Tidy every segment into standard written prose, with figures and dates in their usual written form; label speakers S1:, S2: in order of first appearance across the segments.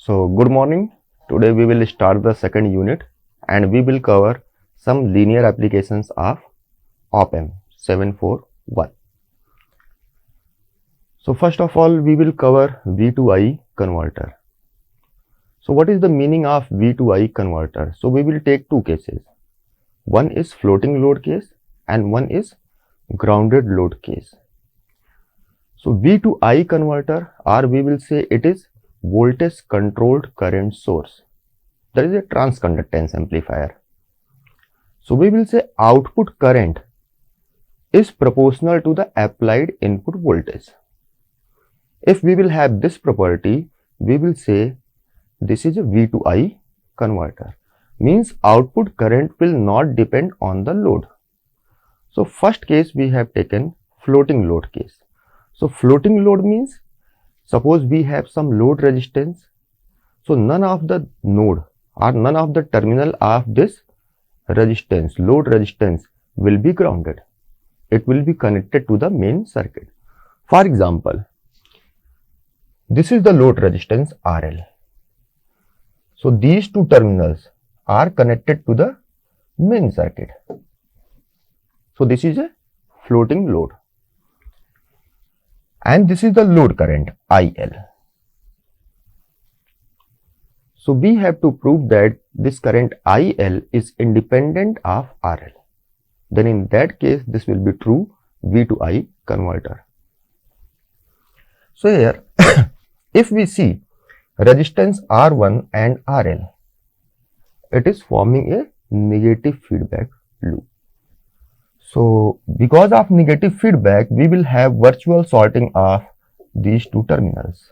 S1: So, good morning. Today we will start the second unit and we will cover some linear applications of op-amp 741. So, first of all, we will cover V to I converter. So, what is the meaning of V to I converter? So, we will take two cases. One is floating load case and one is grounded load case. So, V to I converter, or we will say it is voltage controlled current source. That is a transconductance amplifier. So, we will say output current is proportional to the applied input voltage. If we will have this property, we will say this is a V to I converter. Means output current will not depend on the load. So, first case we have taken floating load case. So, floating load means suppose we have some load resistance. So, none of the node or none of the terminal of this resistance, load resistance will be grounded. It will be connected to the main circuit. For example, this is the load resistance RL. So, these two terminals are connected to the main circuit. So, this is a floating load. And this is the load current IL. So, we have to prove that this current IL is independent of RL. Then in that case, this will be true V to I converter. So, here if we see resistance R1 and RL, it is forming a negative feedback loop. So, because of negative feedback, we will have virtual sorting of these two terminals.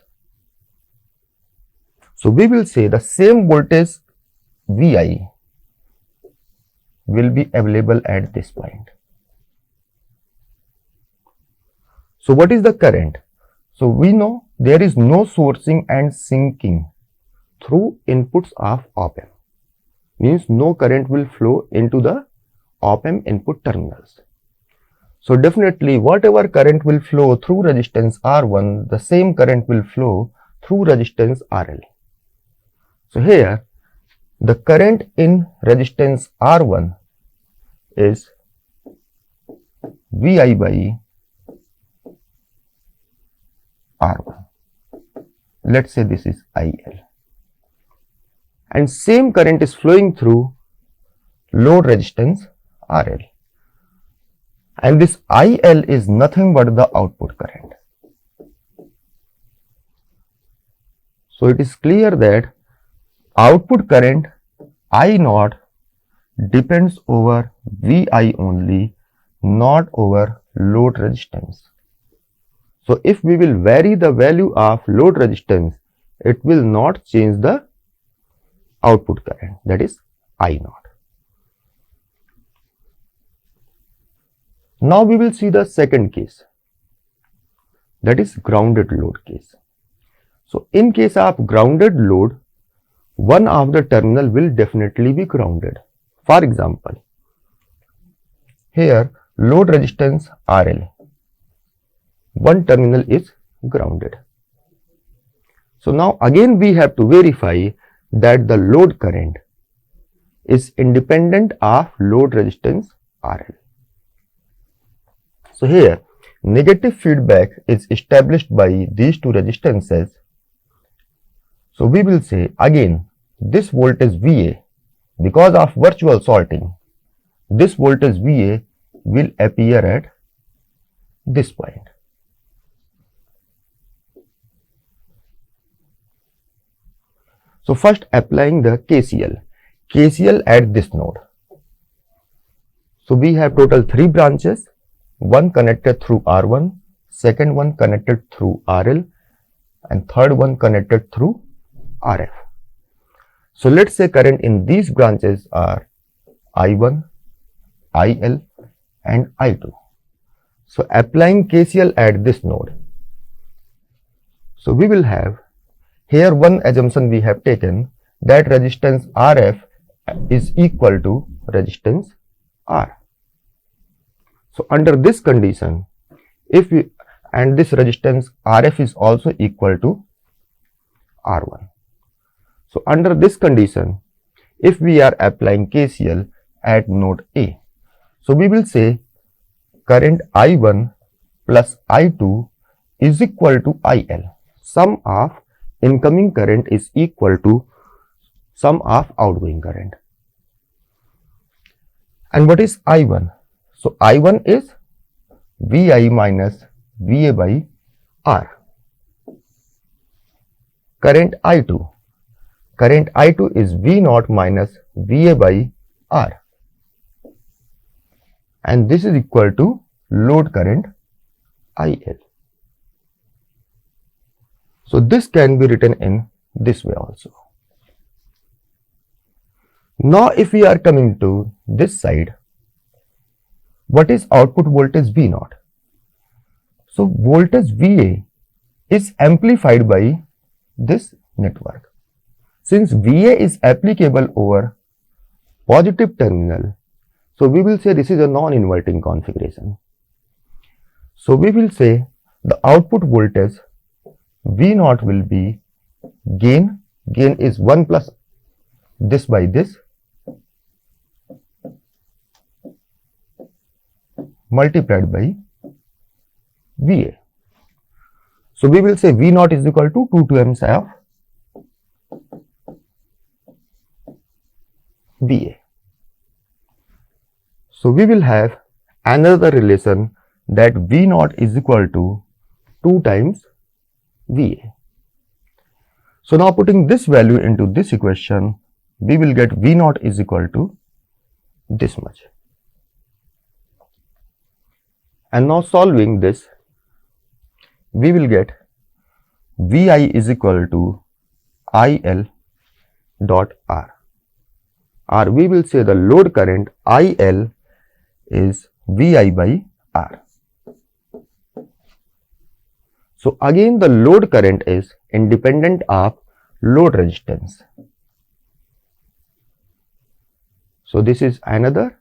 S1: So, we will say the same voltage Vi will be available at this point. So, what is the current? So, we know there is no sourcing and sinking through inputs of op-amp. Means no current will flow into the op-amp input terminals. So, definitely whatever current will flow through resistance R1, the same current will flow through resistance RL. So, here the current in resistance R1 is Vi by R1. Let's say this is IL. And same current is flowing through load resistance RL. And this IL is nothing but the output current. So, it is clear that output current I naught depends over Vi only, not over load resistance. So, if we will vary the value of load resistance, it will not change the output current, that is I naught. Now, we will see the second case, that is grounded load case. So, in case of grounded load, one of the terminal will definitely be grounded. For example, here load resistance RL, one terminal is grounded. So, now again we have to verify that the load current is independent of load resistance RL. So, here negative feedback is established by these two resistances. So, we will say again this voltage Va, because of virtual sorting, this voltage Va will appear at this point. So, first applying the KCL at this node. So, we have total 3 branches, one connected through R1, second one connected through RL, and third one connected through RF. So, let's say current in these branches are I1, IL and I2. So, applying KCL at this node. So, we will have here one assumption we have taken, that resistance RF is equal to resistance R. So, under this condition, if we and this resistance RF is also equal to R1. So under this condition, if we are applying KCL at node A, so we will say current I1 plus I2 is equal to IL. Sum of incoming current is equal to sum of outgoing current. And what is I1? So I1 is VI minus VA by R. Current I2. Current I2 is V0 minus VA by R. And this is equal to load current IL. So this can be written in this way also. Now if we are coming to this side, what is output voltage V0? So voltage VA is amplified by this network. Since VA is applicable over positive terminal, so we will say this is a non-inverting configuration. So we will say the output voltage V0 will be gain is 1 plus this by this multiplied by VA. So we will say V0 is equal to 2 times of VA. So we will have another relation that V0 is equal to 2 times VA. So now putting this value into this equation, we will get V0 is equal to this much. And now solving this, we will get VI is equal to IL dot R. Or we will say the load current IL is VI by R. So again the load current is independent of load resistance. So this is another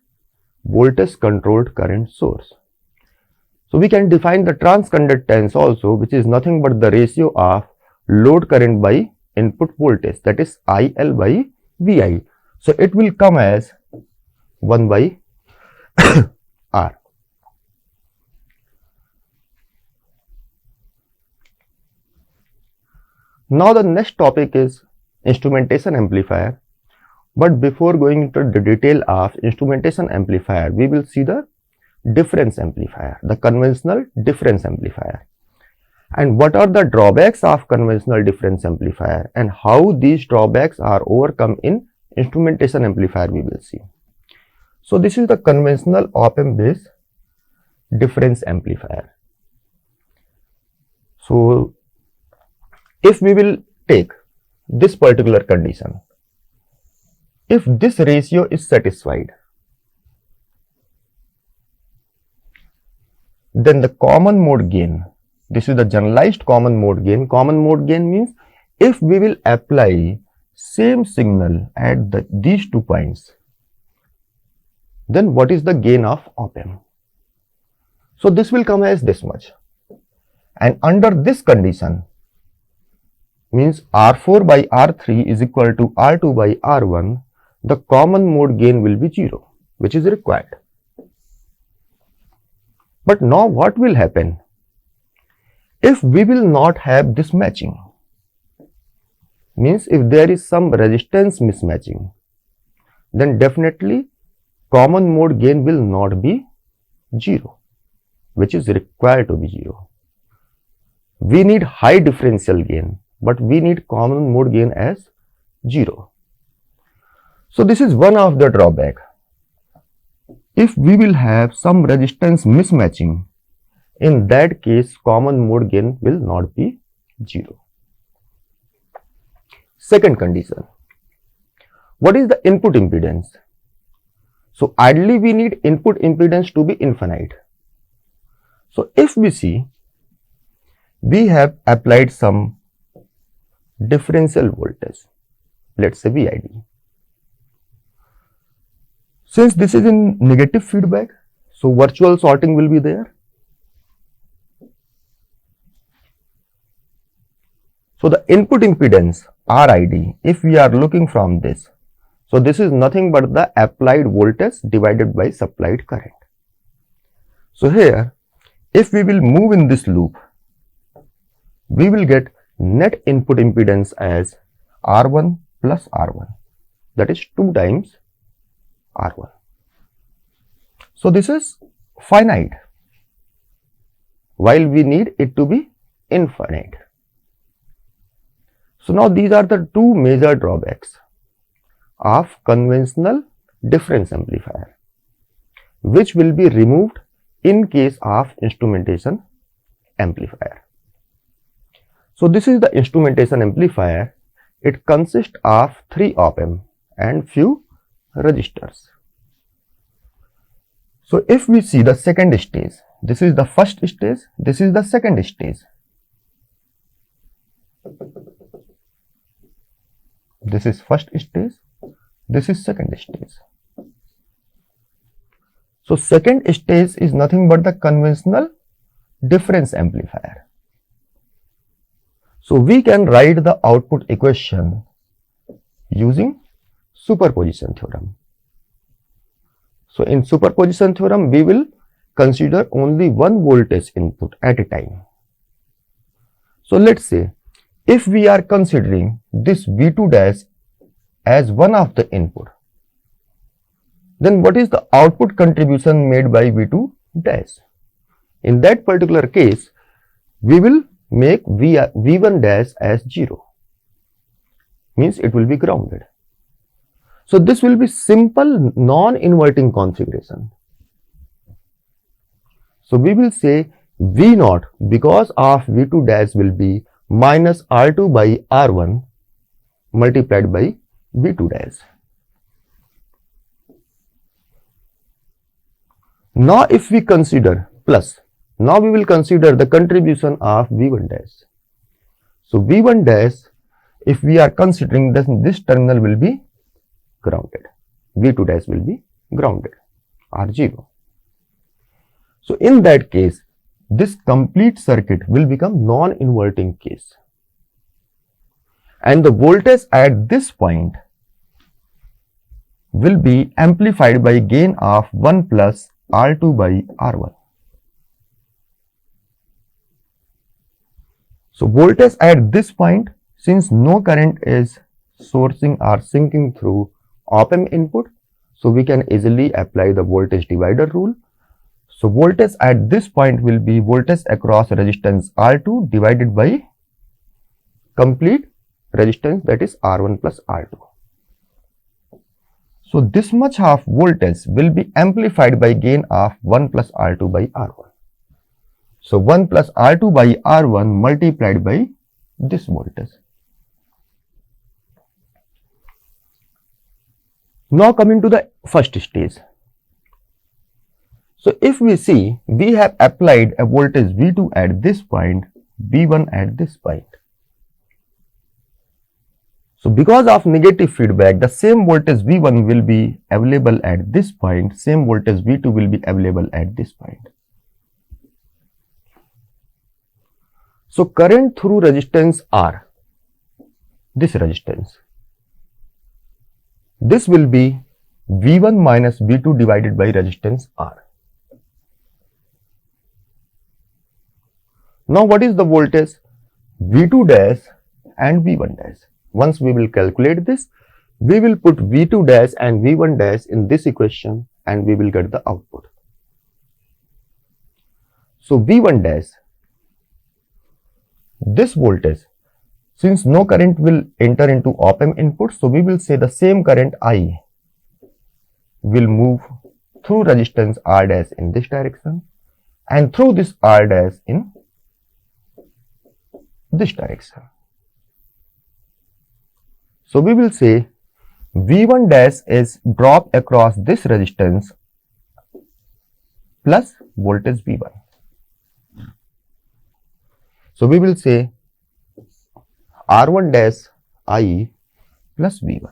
S1: voltage controlled current source. So we can define the transconductance also, which is nothing but the ratio of load current by input voltage, that is IL by VI. So it will come as 1 by R. Now the next topic is instrumentation amplifier. But before going into the detail of instrumentation amplifier, we will see the difference amplifier, the conventional difference amplifier. And what are the drawbacks of conventional difference amplifier and how these drawbacks are overcome in instrumentation amplifier, we will see. So this is the conventional op-amp based difference amplifier. So if we will take this particular condition, if this ratio is satisfied, then the common mode gain, this is the generalized common mode gain. Common mode gain means if we will apply same signal at these 2 points, then what is the gain of op-amp? So this will come as this much. And under this condition, means R4 by R3 is equal to R2 by R1, the common mode gain will be 0, which is required. But now what will happen? If we will not have this matching, means if there is some resistance mismatching, then definitely common mode gain will not be 0, which is required to be 0. We need high differential gain, but we need common mode gain as 0. So this is one of the drawback. If we will have some resistance mismatching, in that case common mode gain will not be 0. Second condition, what is the input impedance? So ideally we need input impedance to be infinite. So if we see, we have applied some differential voltage, let's say VID. Since this is in negative feedback, so virtual sorting will be there. So the input impedance RID, if we are looking from this, so this is nothing but the applied voltage divided by supplied current. So here, if we will move in this loop, we will get net input impedance as R1 plus R1, that is 2 times R1. So this is finite, while we need it to be infinite. So now these are the two major drawbacks of conventional difference amplifier, which will be removed in case of instrumentation amplifier. So this is the instrumentation amplifier. It consists of 3 op-amp and few resistors. So if we see the second stage, this is the first stage, this is the second stage. This is first stage, this is second stage. So second stage is nothing but the conventional difference amplifier. So we can write the output equation using superposition theorem. So in superposition theorem, we will consider only one voltage input at a time. So let's say if we are considering this V2 dash as one of the input, then what is the output contribution made by V2 dash? In that particular case, we will make V1 dash as 0, means it will be grounded. So this will be simple non-inverting configuration. So we will say V0 because of V2 dash will be minus R2 by R1 multiplied by V2 dash. Now if we consider plus, now we will consider the contribution of V1 dash. So V1 dash, if we are considering this terminal will be grounded, V2 dash will be grounded, R0. So in that case, this complete circuit will become non-inverting case, and the voltage at this point will be amplified by gain of 1 plus R2 by R1. So voltage at this point, since no current is sourcing or sinking through op-amp input, so we can easily apply the voltage divider rule. So voltage at this point will be voltage across resistance R2 divided by complete resistance, that is R1 plus R2. So this much of voltage will be amplified by gain of 1 plus R2 by R1. So 1 plus R2 by R1 multiplied by this voltage. Now coming to the first stage. So if we see, we have applied a voltage V2 at this point, V1 at this point. So because of negative feedback, the same voltage V1 will be available at this point, same voltage V2 will be available at this point. So current through resistance R, this resistance, this will be V1 minus V2 divided by resistance R. Now what is the voltage? V2 dash and V1 dash. Once we will calculate this, we will put V2 dash and V1 dash in this equation and we will get the output. So V1 dash, this voltage, since no current will enter into op-amp input, so we will say the same current I will move through resistance R dash in this direction and through this R dash in this direction. So we will say V1 dash is drop across this resistance plus voltage V1. So we will say R1 dash I plus V1,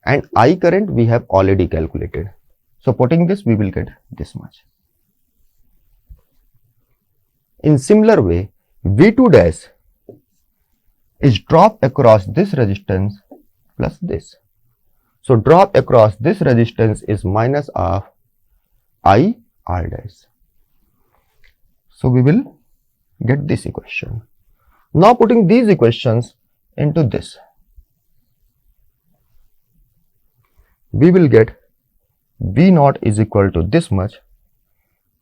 S1: and I current we have already calculated. So putting this, we will get this much. In similar way, V2 dash is drop across this resistance plus this. So drop across this resistance is minus of I R dash. So we will get this equation. Now putting these equations into this, we will get V naught is equal to this much.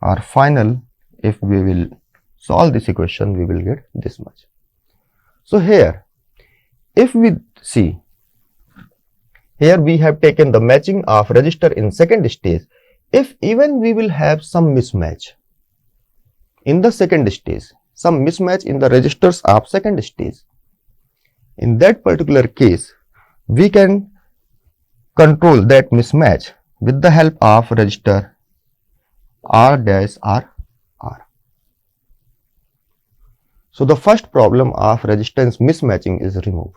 S1: Our final, if we will solve this equation, we will get this much. So here, if we see, here we have taken the matching of resistor in second stage. If even we will have some mismatch in the second stage, some mismatch in the resistors of second stage, in that particular case, we can control that mismatch with the help of resistor R dash R R. So the first problem of resistance mismatching is removed.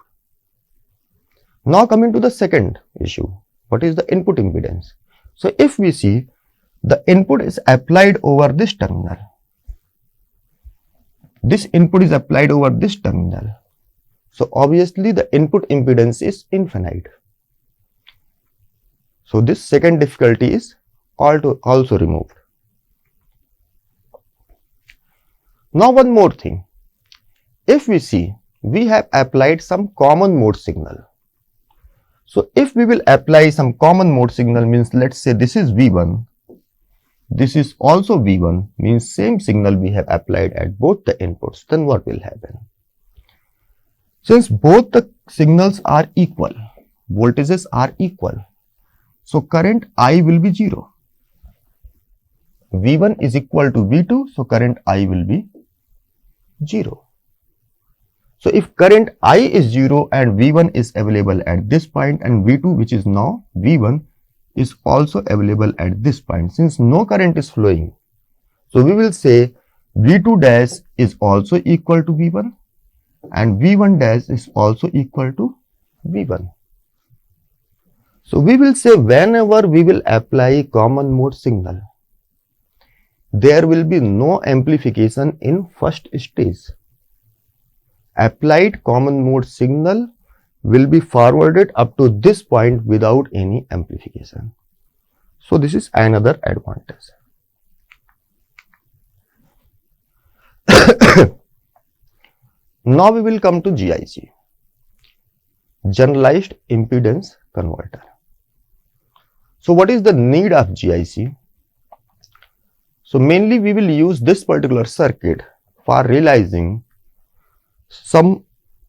S1: Now coming to the second issue, what is the input impedance? So if we see, the input is applied over this terminal. This input is applied over this terminal. So obviously the input impedance is infinite. So this second difficulty is also removed. Now one more thing. If we see, we have applied some common mode signal. So if we will apply some common mode signal, means let's say this is V1, this is also V1, means same signal we have applied at both the inputs, then what will happen? Since both the signals are equal, voltages are equal, so current I will be 0. V1 is equal to V2, so current I will be 0. So if current I is 0 and V1 is available at this point and V2, which is now V1, is also available at this point, since no current is flowing, so we will say V2 dash is also equal to V1 and V1 dash is also equal to V1. So we will say whenever we will apply common mode signal, there will be no amplification in first stage. Applied common mode signal will be forwarded up to this point without any amplification. So this is another advantage. Now we will come to GIC, Generalized Impedance Converter. So what is the need of GIC? So mainly we will use this particular circuit for realizing some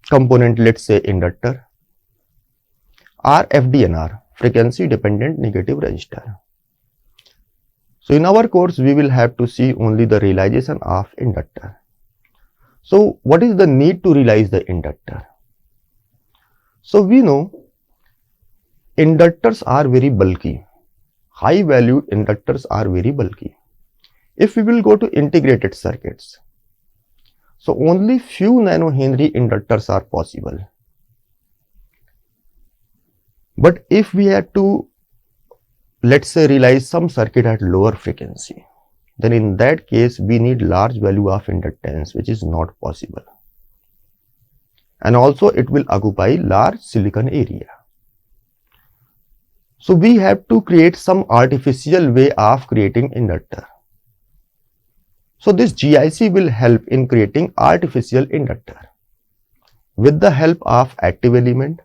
S1: component, let's say inductor, or FDNR, frequency dependent negative resistor. So in our course we will have to see only the realization of inductor. So what is the need to realize the inductor? So we know inductors are very bulky, high valued inductors are very bulky. If we will go to integrated circuits, so only few nanohenry inductors are possible. But if we have to, let's say, realize some circuit at lower frequency, then in that case we need large value of inductance, which is not possible. And also it will occupy large silicon area. So we have to create some artificial way of creating inductor. So this GIC will help in creating artificial inductor with the help of active element,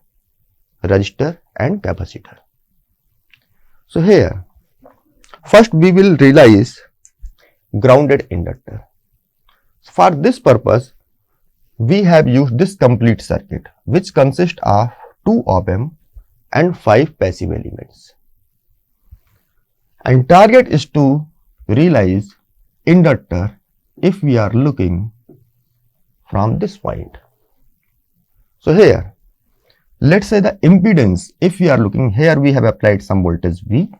S1: resistor and capacitor. So here, first we will realize grounded inductor. For this purpose, we have used this complete circuit, which consists of 2 op-amp and 5 passive elements. And target is to realize inductor if we are looking from this point. So here, let's say the impedance, if we are looking here, we have applied some voltage V.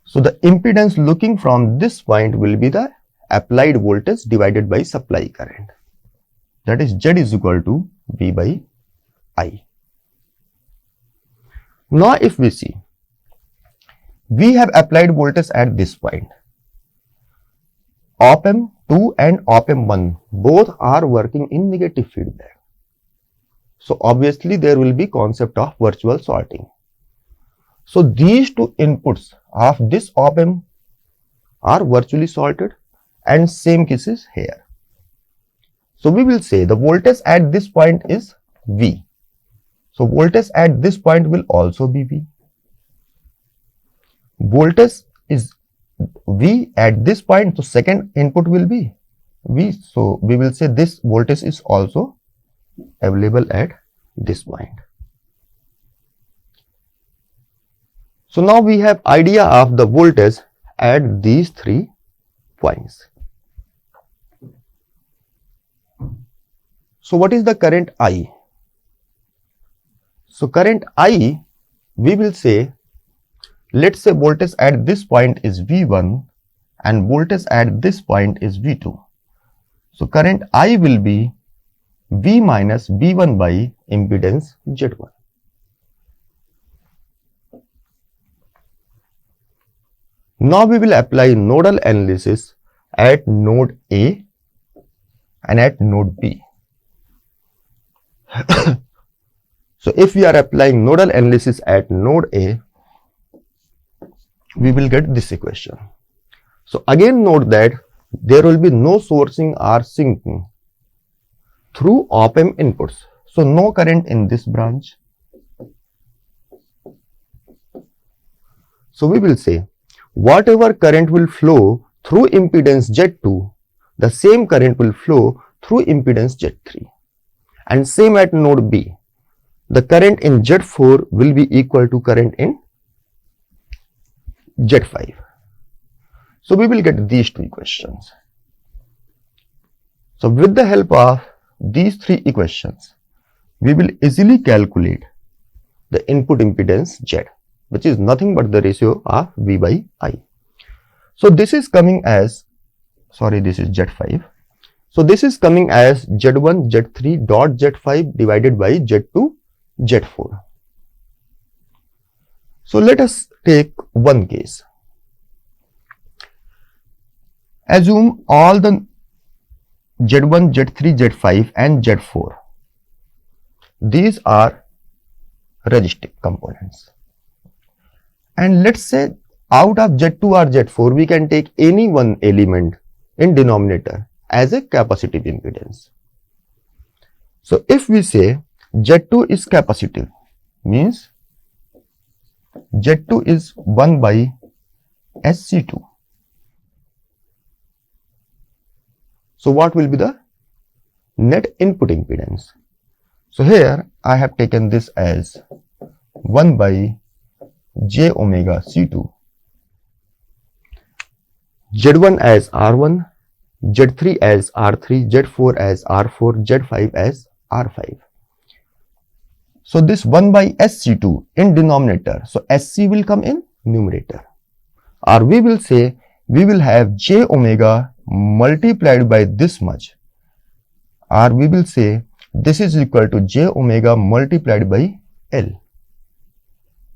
S1: So the impedance looking from this point will be the applied voltage divided by supply current. That is Z is equal to V by I. Now if we see, we have applied voltage at this point. Op-amp 2 and op-amp 1 both are working in negative feedback. So obviously there will be concept of virtual sorting. So these two inputs of this op-amp are virtually sorted, and same case is here. So we will say the voltage at this point is V. So voltage at this point will also be V. Voltage is V at this point, so second input will be V. So we will say this voltage is also available at this point. So now we have idea of the voltage at these 3 points. So what is the current I? So current I, we will say, let's say voltage at this point is V1 and voltage at this point is V2. So current I will be V minus V1 by impedance Z1. Now we will apply nodal analysis at node A and at node B. So if we are applying nodal analysis at node A, we will get this equation. So again note that there will be no sourcing or sinking through op-amp inputs. So no current in this branch. So we will say whatever current will flow through impedance Z2, the same current will flow through impedance Z3. And same at node B. The current in Z4 will be equal to current in Z5. So we will get these two equations. So with the help of these 3 equations, we will easily calculate the input impedance Z, which is nothing but the ratio of V by I. So this is coming as, this is Z5. So this is coming as Z1 Z3 dot Z5 divided by Z2 Z4. So let us take one case. Assume all the Z1, Z3, Z5 and Z4. These are resistive components. And let's say out of Z2 or Z4, we can take any one element in denominator as a capacitive impedance. So if we say Z2 is capacitive, means Z2 is 1 by SC2. So what will be the net input impedance? So here I have taken this as 1 by J omega C2, Z1 as R1, Z3 as R3, Z4 as R4, Z5 as R5. So this 1 by SC2 in denominator, so SC will come in numerator, or we will say we will have J omega multiplied by this much, or we will say this is equal to J omega multiplied by L.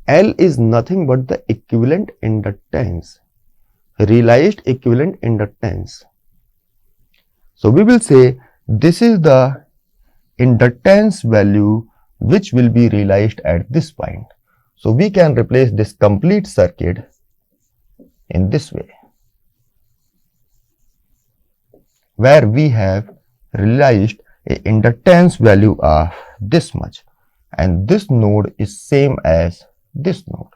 S1: L is nothing but the equivalent inductance, realized equivalent inductance. So we will say this is the inductance value which will be realized at this point. So we can replace this complete circuit in this way, where we have realized a inductance value of this much, and this node is same as this node.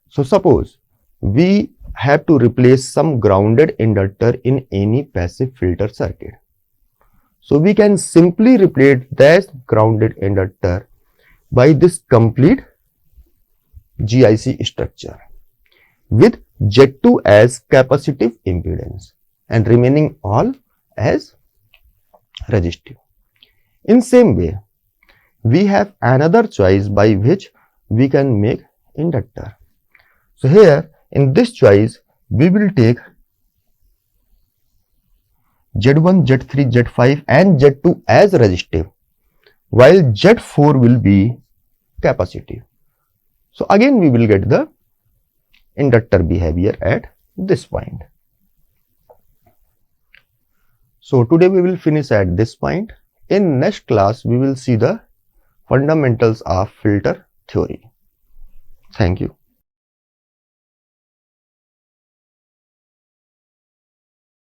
S1: So suppose we have to replace some grounded inductor in any passive filter circuit. So we can simply replace that grounded inductor by this complete GIC structure with Z2 as capacitive impedance and remaining all as resistive. In same way, we have another choice by which we can make inductor. So here in this choice, we will take Z1, Z3, Z5 and Z2 as resistive, while Z4 will be capacitive. So again we will get the inductor behavior at this point. So today we will finish at this point. In next class we will see the fundamentals of filter theory. Thank you.